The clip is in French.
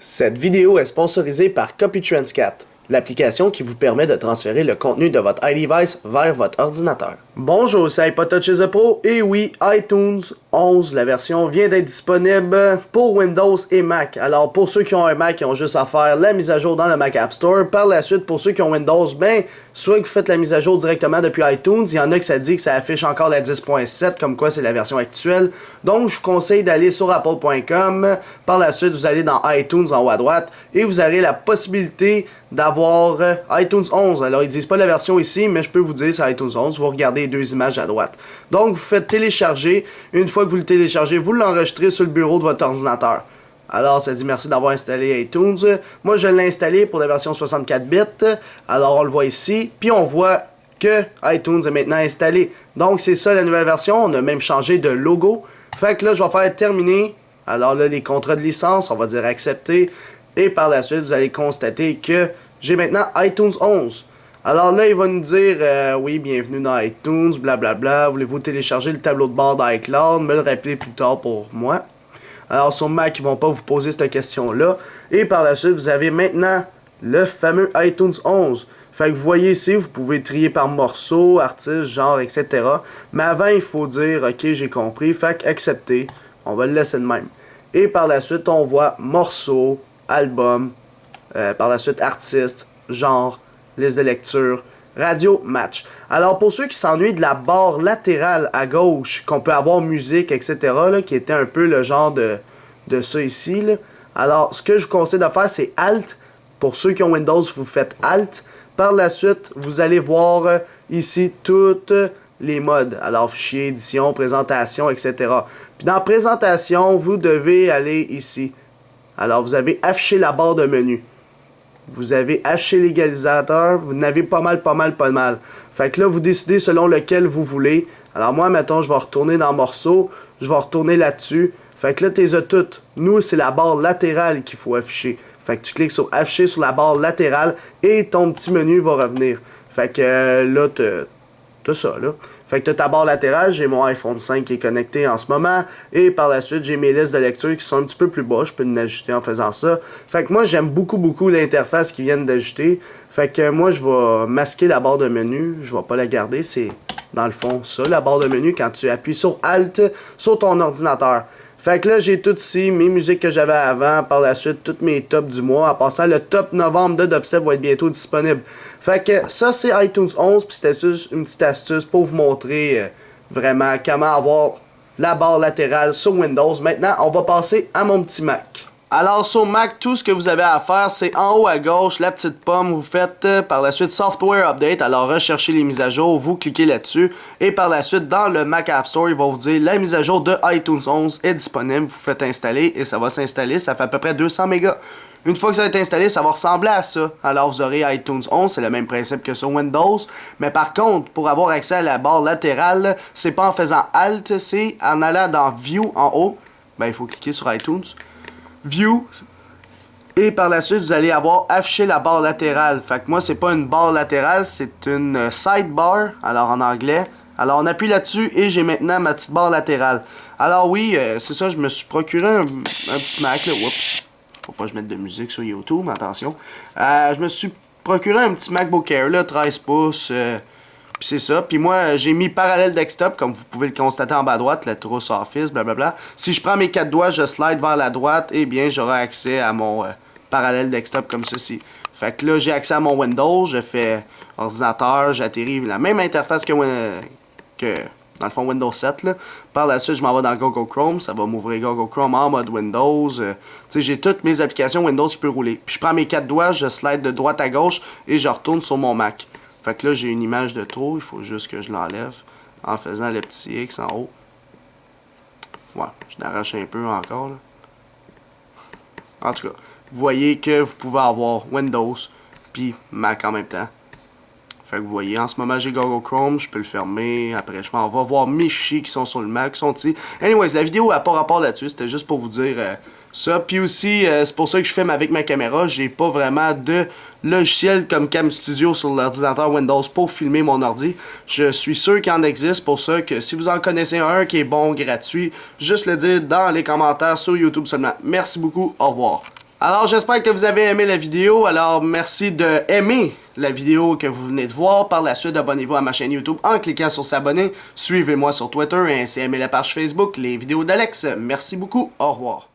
Cette vidéo est sponsorisée par CopyTransCat, l'application qui vous permet de transférer le contenu de votre iDevice vers votre ordinateur. Bonjour, c'est iPodTouch Pro et oui, iTunes 11, la version vient d'être disponible pour Windows et Mac. Alors pour ceux qui ont un Mac, ils ont juste à faire la mise à jour dans le Mac App Store. Par la suite, pour ceux qui ont Windows, soit que vous faites la mise à jour directement depuis iTunes, il y en a que ça dit que ça affiche encore la 10.7, comme quoi c'est la version actuelle. Donc je vous conseille d'aller sur apple.com. Par la suite, vous allez dans iTunes en haut à droite et vous aurez la possibilité d'avoir iTunes 11. Alors ils disent pas la version ici, mais je peux vous dire c'est iTunes 11. Vous regardez les deux images à droite. Donc vous faites télécharger. Une fois que vous le téléchargez, vous l'enregistrez sur le bureau de votre ordinateur. Alors ça dit merci d'avoir installé iTunes. Moi je l'ai installé pour la version 64 bits. Alors on le voit ici. Puis on voit que iTunes est maintenant installé. Donc c'est ça la nouvelle version. On a même changé de logo. Fait que là je vais faire terminer. Alors là les contrats de licence, on va dire accepter. Et par la suite, vous allez constater que j'ai maintenant iTunes 11. Alors là, il va nous dire oui, bienvenue dans iTunes, blablabla. Voulez-vous télécharger le tableau de bord d'iCloud? Me le rappeler plus tard pour moi. Alors sur Mac, ils vont pas vous poser cette question-là. Et par la suite, vous avez maintenant le fameux iTunes 11. Fait que vous voyez ici, vous pouvez trier par morceaux, artistes, genre, etc. Mais avant, il faut dire ok, j'ai compris. Fait que accepter. On va le laisser de même. Et par la suite, on voit morceaux, album, par la suite artiste, genre, liste de lecture, radio, match. Alors pour ceux qui s'ennuient de la barre latérale à gauche, qu'on peut avoir musique, etc., là, qui était un peu le genre de ça ici, là. Alors ce que je vous conseille de faire, c'est Alt. Pour ceux qui ont Windows, vous faites Alt. Par la suite, vous allez voir ici toutes les modes. Alors fichier, édition, présentation, etc. Puis dans présentation, vous devez aller ici. Alors, vous avez affiché la barre de menu. Vous avez affiché l'égalisateur. Vous n'avez pas mal. Fait que là, vous décidez selon lequel vous voulez. Alors, moi, mettons, je vais retourner dans morceau. Je vais retourner là-dessus. Fait que là, tu les as toutes. Nous, c'est la barre latérale qu'il faut afficher. Fait que tu cliques sur afficher sur la barre latérale et ton petit menu va revenir. Fait que là, t'as ça, là. Fait que t'as ta barre latérale, j'ai mon iPhone 5 qui est connecté en ce moment. Et par la suite, j'ai mes listes de lecture qui sont un petit peu plus bas. Je peux l'ajuster en faisant ça. Fait que moi, j'aime beaucoup l'interface qu'ils viennent d'ajouter. Fait que moi, je vais masquer la barre de menu. Je vais pas la garder. C'est, dans le fond, ça, la barre de menu, quand tu appuies sur Alt sur ton ordinateur. Fait que là, j'ai tout ici, mes musiques que j'avais avant, par la suite, tous mes tops du mois. En passant, le top novembre de Dubstep va être bientôt disponible. Fait que ça, c'est iTunes 11, puis c'était juste une petite astuce pour vous montrer vraiment comment avoir la barre latérale sur Windows. Maintenant, on va passer à mon petit Mac. Alors sur Mac, tout ce que vous avez à faire, c'est en haut à gauche, la petite pomme, vous faites par la suite Software Update, alors recherchez les mises à jour, vous cliquez là-dessus, et par la suite, dans le Mac App Store, il va vous dire la mise à jour de iTunes 11 est disponible, vous faites installer, et ça va s'installer, ça fait à peu près 200 mégas. Une fois que ça va être installé, ça va ressembler à ça. Alors vous aurez iTunes 11, c'est le même principe que sur Windows, mais par contre, pour avoir accès à la barre latérale, c'est pas en faisant Alt, c'est en allant dans View en haut, il faut cliquer sur iTunes. View, et par la suite vous allez avoir affiché la barre latérale. Fait que moi c'est pas une barre latérale, c'est une sidebar, alors en anglais. Alors on appuie là-dessus et j'ai maintenant ma petite barre latérale. Alors oui, c'est ça, je me suis procuré un petit Mac là. Oups, faut pas que je mette de musique sur YouTube, attention. Je me suis procuré un petit MacBook Air là, 13 pouces. Puis c'est ça. Puis moi, j'ai mis parallèle desktop, comme vous pouvez le constater en bas à droite, la trousse Office, blablabla. Si je prends mes 4 doigts, je slide vers la droite, eh bien, j'aurai accès à mon parallèle desktop comme ceci. Fait que là, j'ai accès à mon Windows, je fais ordinateur, j'atterris la même interface que dans le fond Windows 7. Là. Par la suite, je m'en vais dans Google Chrome, ça va m'ouvrir Google Chrome en mode Windows. Tu sais, j'ai toutes mes applications Windows qui peuvent rouler. Puis je prends mes 4 doigts, je slide de droite à gauche et je retourne sur mon Mac. Fait que là, j'ai une image de trop, il faut juste que je l'enlève en faisant le petit X en haut. Ouais, je l'arrache un peu encore. Là. En tout cas, vous voyez que vous pouvez avoir Windows puis Mac en même temps. Fait que vous voyez, en ce moment, j'ai Google Chrome, je peux le fermer. Après, je m'en vais voir mes fichiers qui sont sur le Mac, qui sont ici. Anyways, la vidéo n'a pas rapport là-dessus, c'était juste pour vous dire ça. Puis aussi, c'est pour ça que je filme avec ma caméra. J'ai pas vraiment de logiciel comme Cam Studio sur l'ordinateur Windows pour filmer mon ordi. Je suis sûr qu'il en existe, pour ça que si vous en connaissez un qui est bon, gratuit, juste le dire dans les commentaires sur YouTube seulement. Merci beaucoup, au revoir. Alors j'espère que vous avez aimé la vidéo, alors merci de aimer la vidéo que vous venez de voir. Par la suite, abonnez-vous à ma chaîne YouTube en cliquant sur s'abonner. Suivez-moi sur Twitter et ainsi aimez la page Facebook, les vidéos d'Alex. Merci beaucoup, au revoir.